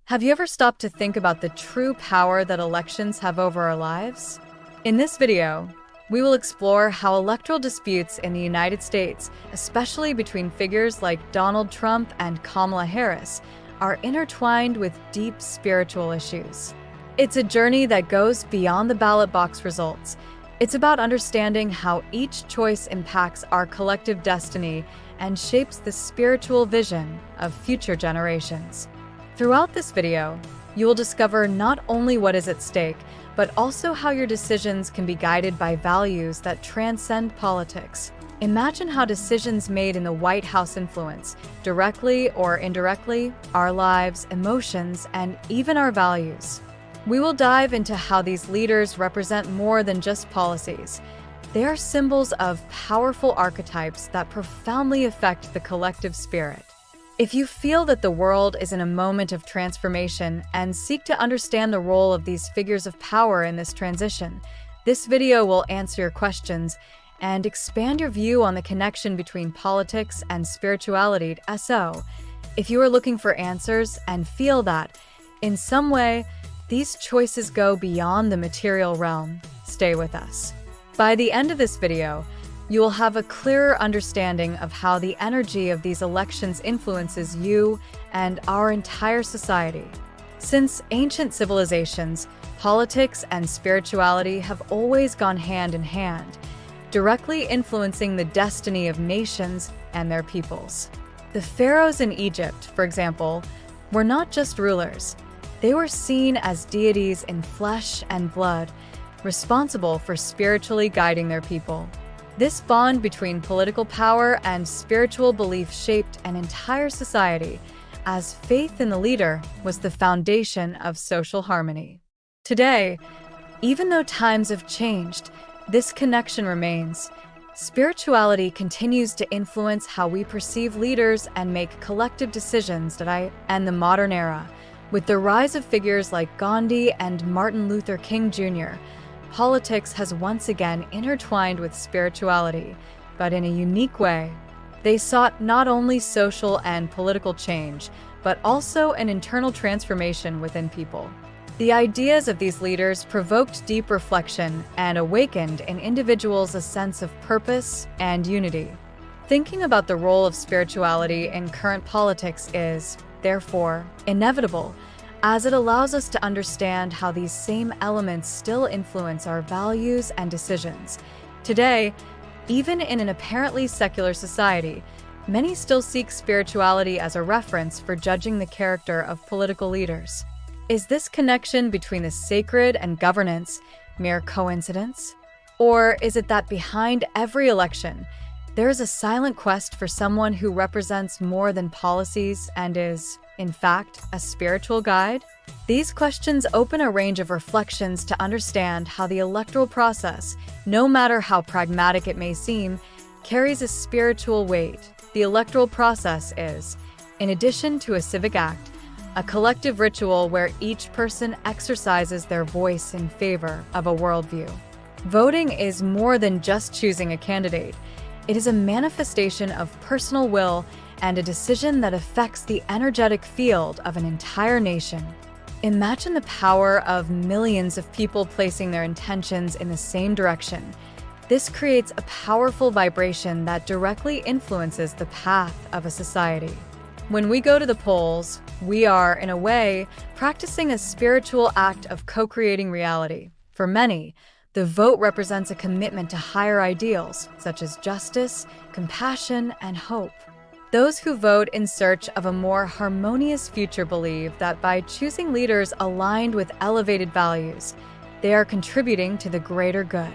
Have you ever stopped to think about the true power that elections have over our lives? In this video, we will explore how electoral disputes in the United States, especially between figures like Donald Trump and Kamala Harris, are intertwined with deep spiritual issues. It's a journey that goes beyond the ballot box results. It's about understanding how each choice impacts our collective destiny and shapes the spiritual vision of future generations. Throughout this video, you will discover not only what is at stake, but also how your decisions can be guided by values that transcend politics. Imagine how decisions made in the White House influence, directly or indirectly, our lives, emotions, and even our values. We will dive into how these leaders represent more than just policies. They are symbols of powerful archetypes that profoundly affect the collective spirit. If you feel that the world is in a moment of transformation and seek to understand the role of these figures of power in this transition, this video will answer your questions and expand your view on the connection between politics and spirituality. So, if you are looking for answers and feel that, in some way, these choices go beyond the material realm, stay with us. By the end of this video, you will have a clearer understanding of how the energy of these elections influences you and our entire society. Since ancient civilizations, politics and spirituality have always gone hand in hand, directly influencing the destiny of nations and their peoples. The pharaohs in Egypt, for example, were not just rulers. They were seen as deities in flesh and blood, responsible for spiritually guiding their people. This bond between political power and spiritual belief shaped an entire society, as faith in the leader was the foundation of social harmony. Today, even though times have changed, this connection remains. Spirituality continues to influence how we perceive leaders and make collective decisions and the modern era. With the rise of figures like Gandhi and Martin Luther King Jr., politics has once again intertwined with spirituality, but in a unique way. They sought not only social and political change, but also an internal transformation within people. The ideas of these leaders provoked deep reflection and awakened in individuals a sense of purpose and unity. Thinking about the role of spirituality in current politics is, therefore, inevitable, as it allows us to understand how these same elements still influence our values and decisions. Today, even in an apparently secular society, many still seek spirituality as a reference for judging the character of political leaders. Is this connection between the sacred and governance mere coincidence? Or is it that behind every election, there is a silent quest for someone who represents more than policies and is, in fact, a spiritual guide? These questions open a range of reflections to understand how the electoral process, no matter how pragmatic it may seem, carries a spiritual weight. The electoral process is, in addition to a civic act, a collective ritual where each person exercises their voice in favor of a worldview. Voting is more than just choosing a candidate. It is a manifestation of personal will and a decision that affects the energetic field of an entire nation. Imagine the power of millions of people placing their intentions in the same direction. This creates a powerful vibration that directly influences the path of a society. When we go to the polls, we are, in a way, practicing a spiritual act of co-creating reality. For many, the vote represents a commitment to higher ideals, such as justice, compassion, and hope. Those who vote in search of a more harmonious future believe that by choosing leaders aligned with elevated values, they are contributing to the greater good.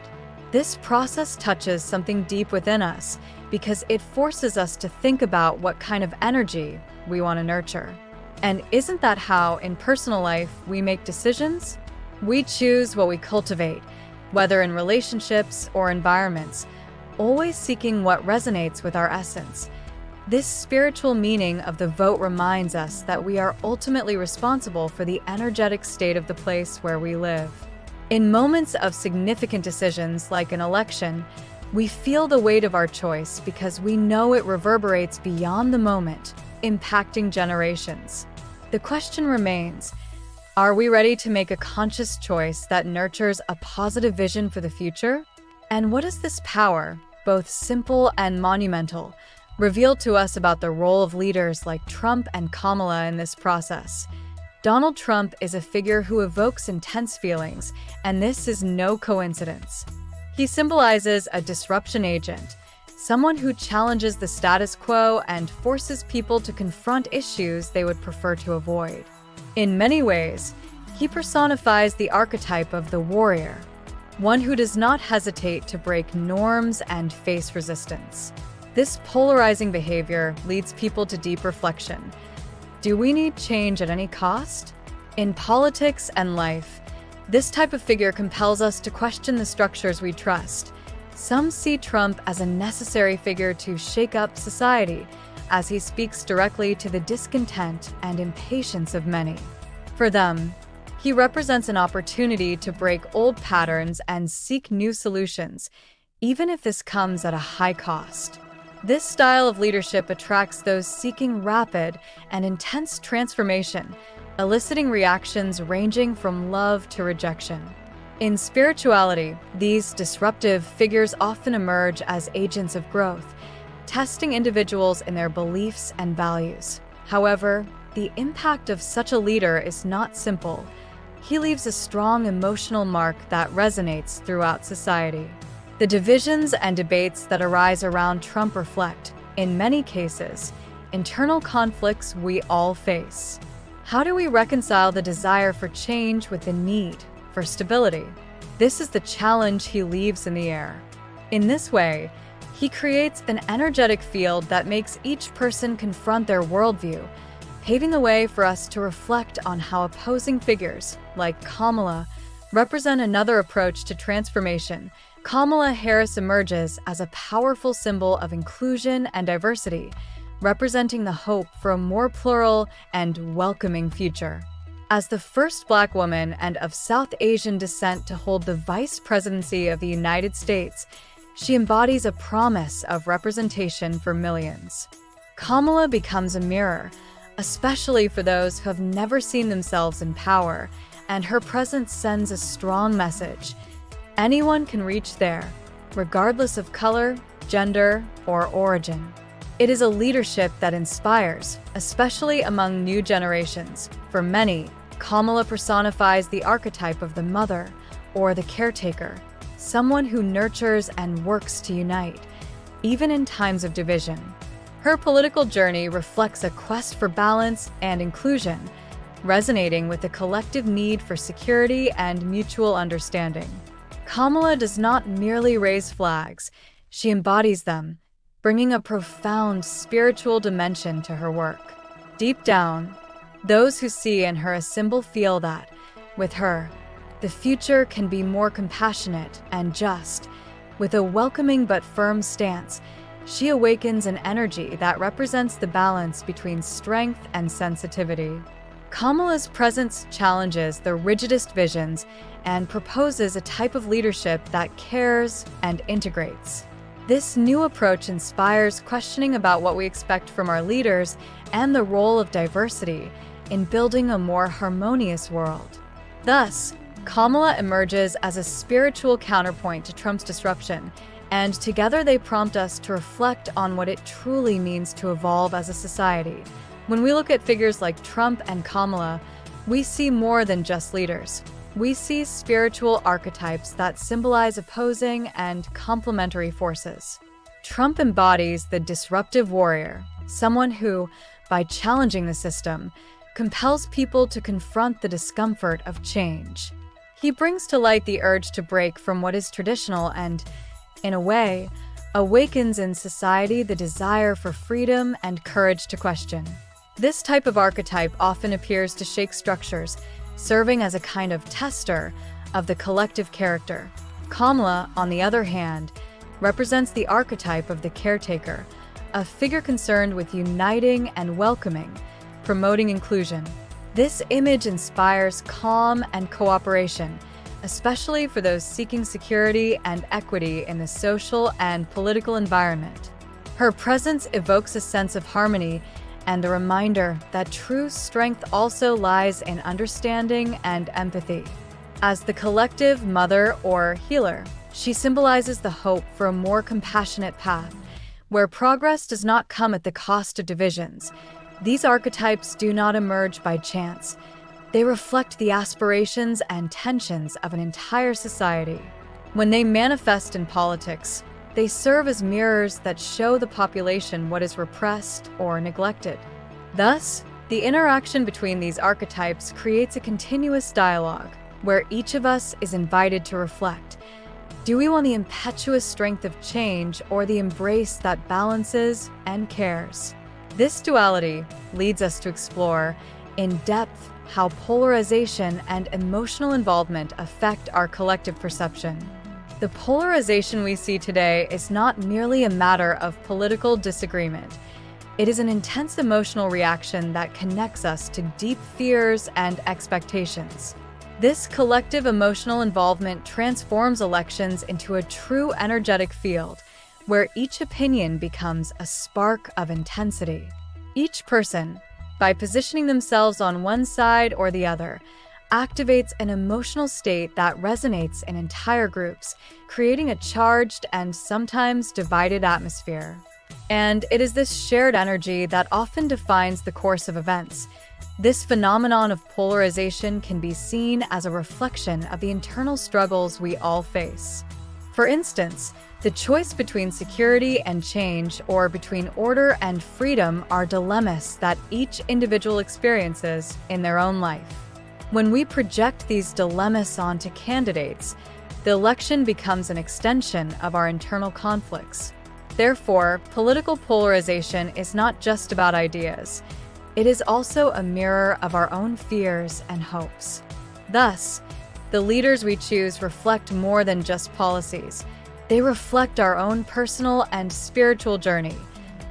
This process touches something deep within us because it forces us to think about what kind of energy we want to nurture. And isn't that how, in personal life, we make decisions? We choose what we cultivate, whether in relationships or environments, always seeking what resonates with our essence. This spiritual meaning of the vote reminds us that we are ultimately responsible for the energetic state of the place where we live. In moments of significant decisions like an election, we feel the weight of our choice because we know it reverberates beyond the moment, impacting generations. The question remains, are we ready to make a conscious choice that nurtures a positive vision for the future? And what does this power, both simple and monumental, reveal to us about the role of leaders like Trump and Kamala in this process? Donald Trump is a figure who evokes intense feelings, and this is no coincidence. He symbolizes a disruption agent, someone who challenges the status quo and forces people to confront issues they would prefer to avoid. In many ways, he personifies the archetype of the warrior, one who does not hesitate to break norms and face resistance. This polarizing behavior leads people to deep reflection. Do we need change at any cost? In politics and life, this type of figure compels us to question the structures we trust. Some see Trump as a necessary figure to shake up society, as he speaks directly to the discontent and impatience of many. For them, he represents an opportunity to break old patterns and seek new solutions, even if this comes at a high cost. This style of leadership attracts those seeking rapid and intense transformation, eliciting reactions ranging from love to rejection. In spirituality, these disruptive figures often emerge as agents of growth, testing individuals in their beliefs and values. However, the impact of such a leader is not simple. He leaves a strong emotional mark that resonates throughout society. The divisions and debates that arise around Trump reflect, in many cases, internal conflicts we all face. How do we reconcile the desire for change with the need for stability? This is the challenge he leaves in the air. In this way, he creates an energetic field that makes each person confront their worldview, paving the way for us to reflect on how opposing figures, like Kamala, represent another approach to transformation. Kamala Harris emerges as a powerful symbol of inclusion and diversity, representing the hope for a more plural and welcoming future. As the first Black woman and of South Asian descent to hold the vice presidency of the United States, she embodies a promise of representation for millions. Kamala becomes a mirror, especially for those who have never seen themselves in power, and her presence sends a strong message. Anyone can reach there, regardless of color, gender, or origin. It is a leadership that inspires, especially among new generations. For many, Kamala personifies the archetype of the mother or the caretaker, someone who nurtures and works to unite, even in times of division. Her political journey reflects a quest for balance and inclusion, resonating with the collective need for security and mutual understanding. Kamala does not merely raise flags, she embodies them, bringing a profound spiritual dimension to her work. Deep down, those who see in her a symbol feel that, with her, the future can be more compassionate and just. With a welcoming but firm stance, she awakens an energy that represents the balance between strength and sensitivity. Kamala's presence challenges the rigidest visions and proposes a type of leadership that cares and integrates. This new approach inspires questioning about what we expect from our leaders and the role of diversity in building a more harmonious world. Thus, Kamala emerges as a spiritual counterpoint to Trump's disruption, and together they prompt us to reflect on what it truly means to evolve as a society. When we look at figures like Trump and Kamala, we see more than just leaders. We see spiritual archetypes that symbolize opposing and complementary forces. Trump embodies the disruptive warrior, someone who, by challenging the system, compels people to confront the discomfort of change. He brings to light the urge to break from what is traditional and, in a way, awakens in society the desire for freedom and courage to question. This type of archetype often appears to shake structures, serving as a kind of tester of the collective character. Kamala, on the other hand, represents the archetype of the caretaker, a figure concerned with uniting and welcoming, promoting inclusion. This image inspires calm and cooperation, especially for those seeking security and equity in the social and political environment. Her presence evokes a sense of harmony and a reminder that true strength also lies in understanding and empathy. As the collective mother or healer, she symbolizes the hope for a more compassionate path, where progress does not come at the cost of divisions. These archetypes do not emerge by chance. They reflect the aspirations and tensions of an entire society. When they manifest in politics, they serve as mirrors that show the population what is repressed or neglected. Thus, the interaction between these archetypes creates a continuous dialogue, where each of us is invited to reflect. Do we want the impetuous strength of change or the embrace that balances and cares? This duality leads us to explore, in depth, how polarization and emotional involvement affect our collective perception. The polarization we see today is not merely a matter of political disagreement. It is an intense emotional reaction that connects us to deep fears and expectations. This collective emotional involvement transforms elections into a true energetic field, where each opinion becomes a spark of intensity. Each person, by positioning themselves on one side or the other, activates an emotional state that resonates in entire groups, creating a charged and sometimes divided atmosphere. And it is this shared energy that often defines the course of events. This phenomenon of polarization can be seen as a reflection of the internal struggles we all face. For instance, the choice between security and change or between order and freedom are dilemmas that each individual experiences in their own life. When we project these dilemmas onto candidates, the election becomes an extension of our internal conflicts. Therefore, political polarization is not just about ideas. It is also a mirror of our own fears and hopes. Thus, the leaders we choose reflect more than just policies. They reflect our own personal and spiritual journey.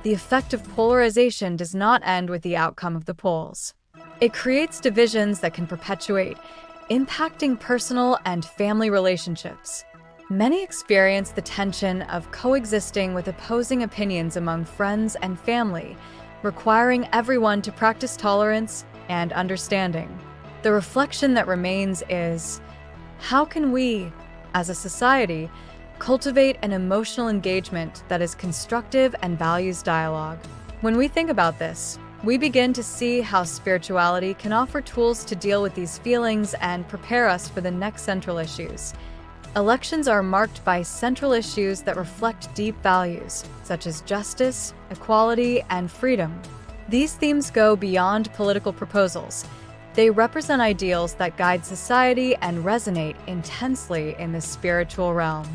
The effect of polarization does not end with the outcome of the polls. It creates divisions that can perpetuate, impacting personal and family relationships. Many experience the tension of coexisting with opposing opinions among friends and family, requiring everyone to practice tolerance and understanding. The reflection that remains is, how can we, as a society, cultivate an emotional engagement that is constructive and values dialogue? When we think about this, we begin to see how spirituality can offer tools to deal with these feelings and prepare us for the next central issues. Elections are marked by central issues that reflect deep values, such as justice, equality, and freedom. These themes go beyond political proposals. They represent ideals that guide society and resonate intensely in the spiritual realm.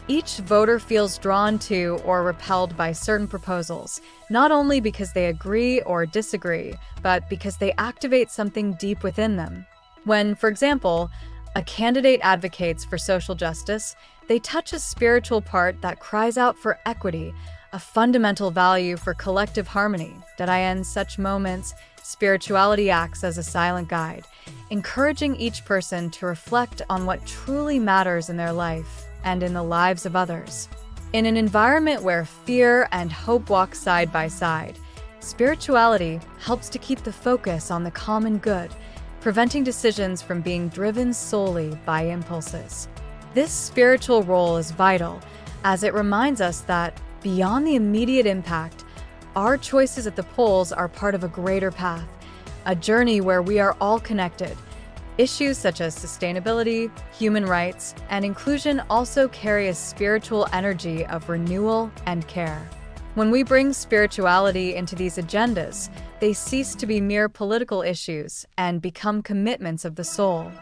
Each voter feels drawn to or repelled by certain proposals, not only because they agree or disagree, but because they activate something deep within them. When, for example, a candidate advocates for social justice, they touch a spiritual part that cries out for equity, a fundamental value for collective harmony. In such moments, spirituality acts as a silent guide, encouraging each person to reflect on what truly matters in their life and in the lives of others. In an environment where fear and hope walk side by side, spirituality helps to keep the focus on the common good, preventing decisions from being driven solely by impulses. This spiritual role is vital, as it reminds us that, beyond the immediate impact, our choices at the polls are part of a greater path, a journey where we are all connected. Issues such as sustainability, human rights, and inclusion also carry a spiritual energy of renewal and care. When we bring spirituality into these agendas, they cease to be mere political issues and become commitments of the soul.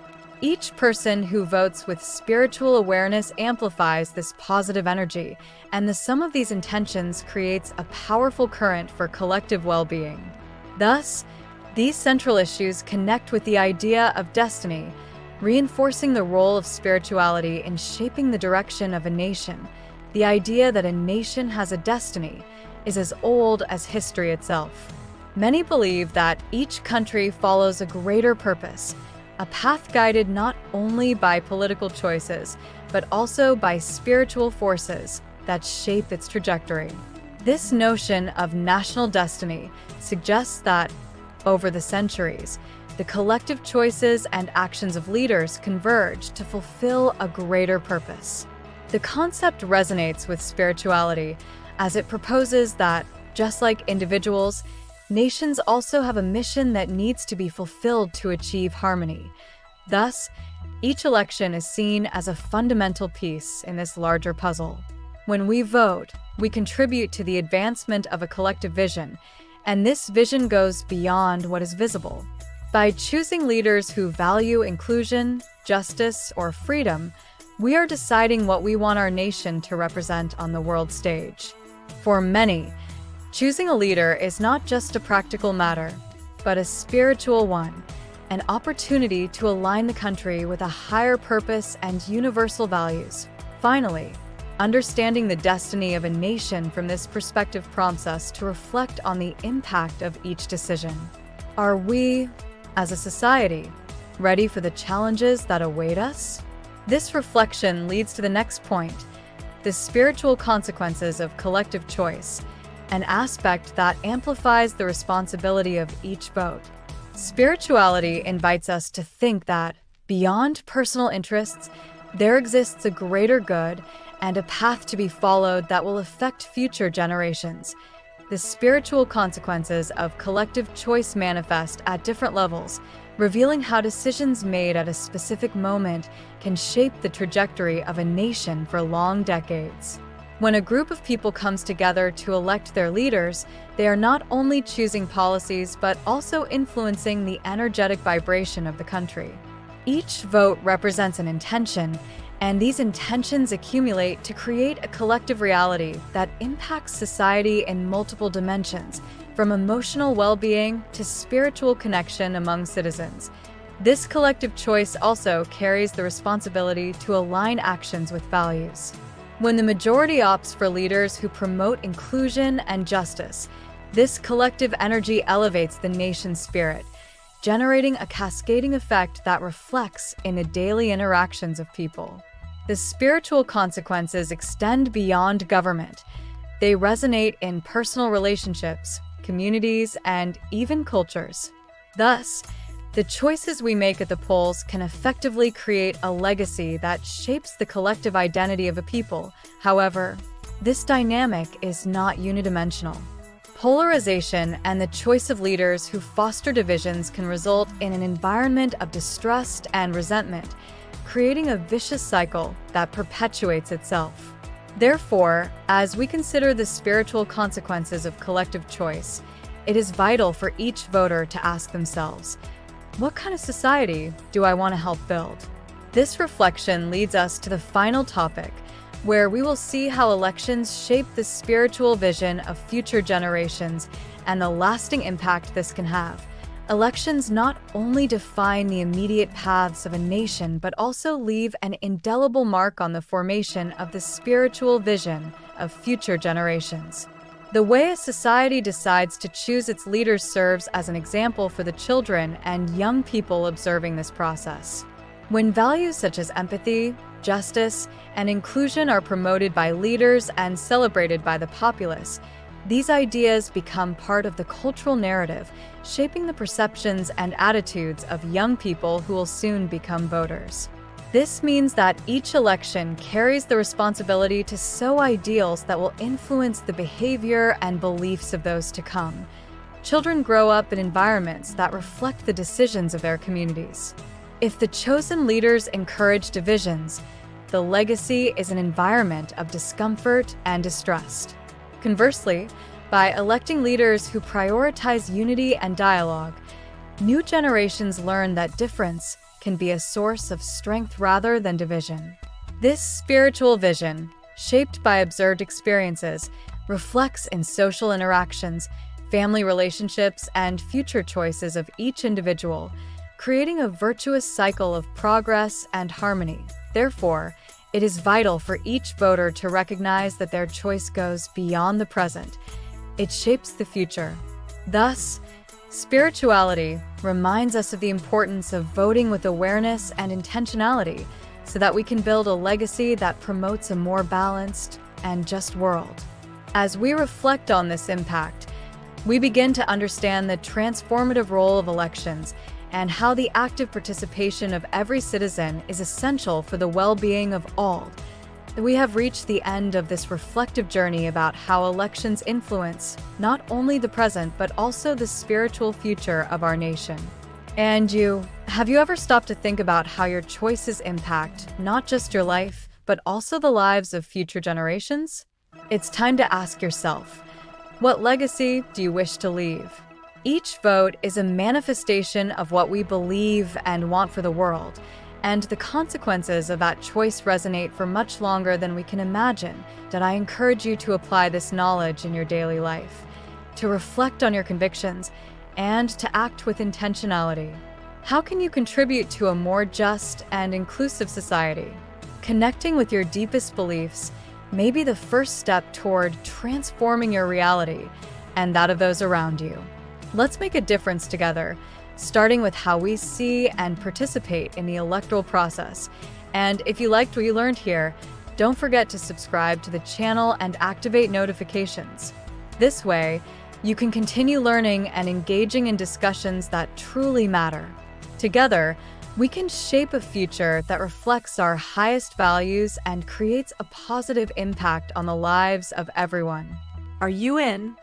Each person who votes with spiritual awareness amplifies this positive energy, and the sum of these intentions creates a powerful current for collective well-being. Thus, these central issues connect with the idea of destiny, reinforcing the role of spirituality in shaping the direction of a nation. The idea that a nation has a destiny is as old as history itself. Many believe that each country follows a greater purpose, a path guided not only by political choices, but also by spiritual forces that shape its trajectory. This notion of national destiny suggests that, over the centuries, the collective choices and actions of leaders converge to fulfill a greater purpose. The concept resonates with spirituality, as it proposes that, just like individuals, nations also have a mission that needs to be fulfilled to achieve harmony. Thus, each election is seen as a fundamental piece in this larger puzzle. When we vote, we contribute to the advancement of a collective vision, and this vision goes beyond what is visible. By choosing leaders who value inclusion, justice, or freedom, we are deciding what we want our nation to represent on the world stage. For many, choosing a leader is not just a practical matter, but a spiritual one, an opportunity to align the country with a higher purpose and universal values. Finally, understanding the destiny of a nation from this perspective prompts us to reflect on the impact of each decision. Are we, as a society, ready for the challenges that await us? This reflection leads to the next point: the spiritual consequences of collective choice, an aspect that amplifies the responsibility of each vote. Spirituality invites us to think that, beyond personal interests, there exists a greater good and a path to be followed that will affect future generations. The spiritual consequences of collective choice manifest at different levels, revealing how decisions made at a specific moment can shape the trajectory of a nation for long decades. When a group of people comes together to elect their leaders, they are not only choosing policies but also influencing the energetic vibration of the country. Each vote represents an intention, and these intentions accumulate to create a collective reality that impacts society in multiple dimensions, from emotional well-being to spiritual connection among citizens. This collective choice also carries the responsibility to align actions with values. When the majority opts for leaders who promote inclusion and justice, this collective energy elevates the nation's spirit, generating a cascading effect that reflects in the daily interactions of people. The spiritual consequences extend beyond government. They resonate in personal relationships, communities, and even cultures. Thus, the choices we make at the polls can effectively create a legacy that shapes the collective identity of a people. However, this dynamic is not unidimensional. Polarization and the choice of leaders who foster divisions can result in an environment of distrust and resentment, creating a vicious cycle that perpetuates itself. Therefore, as we consider the spiritual consequences of collective choice, it is vital for each voter to ask themselves, what kind of society do I want to help build? This reflection leads us to the final topic, where we will see how elections shape the spiritual vision of future generations and the lasting impact this can have. Elections not only define the immediate paths of a nation, but also leave an indelible mark on the formation of the spiritual vision of future generations. The way a society decides to choose its leaders serves as an example for the children and young people observing this process. When values such as empathy, justice, and inclusion are promoted by leaders and celebrated by the populace, these ideas become part of the cultural narrative, shaping the perceptions and attitudes of young people who will soon become voters. This means that each election carries the responsibility to sow ideals that will influence the behavior and beliefs of those to come. Children grow up in environments that reflect the decisions of their communities. If the chosen leaders encourage divisions, the legacy is an environment of discomfort and distrust. Conversely, by electing leaders who prioritize unity and dialogue, new generations learn that difference can be a source of strength rather than division. This spiritual vision, shaped by observed experiences, reflects in social interactions, family relationships, and future choices of each individual, creating a virtuous cycle of progress and harmony. Therefore, it is vital for each voter to recognize that their choice goes beyond the present. It shapes the future. Thus, spirituality reminds us of the importance of voting with awareness and intentionality so that we can build a legacy that promotes a more balanced and just world. As we reflect on this impact, we begin to understand the transformative role of elections and how the active participation of every citizen is essential for the well-being of all. We have reached the end of this reflective journey about how elections influence not only the present but also the spiritual future of our nation. And have you ever stopped to think about how your choices impact not just your life, but also the lives of future generations? It's time to ask yourself, what legacy do you wish to leave? Each vote is a manifestation of what we believe and want for the world, and the consequences of that choice resonate for much longer than we can imagine. That I encourage you to apply this knowledge in your daily life, to reflect on your convictions, and to act with intentionality. How can you contribute to a more just and inclusive society? Connecting with your deepest beliefs may be the first step toward transforming your reality and that of those around you. Let's make a difference together, starting with how we see and participate in the electoral process. And if you liked what you learned here, don't forget to subscribe to the channel and activate notifications. This way, you can continue learning and engaging in discussions that truly matter. Together, we can shape a future that reflects our highest values and creates a positive impact on the lives of everyone. Are you in?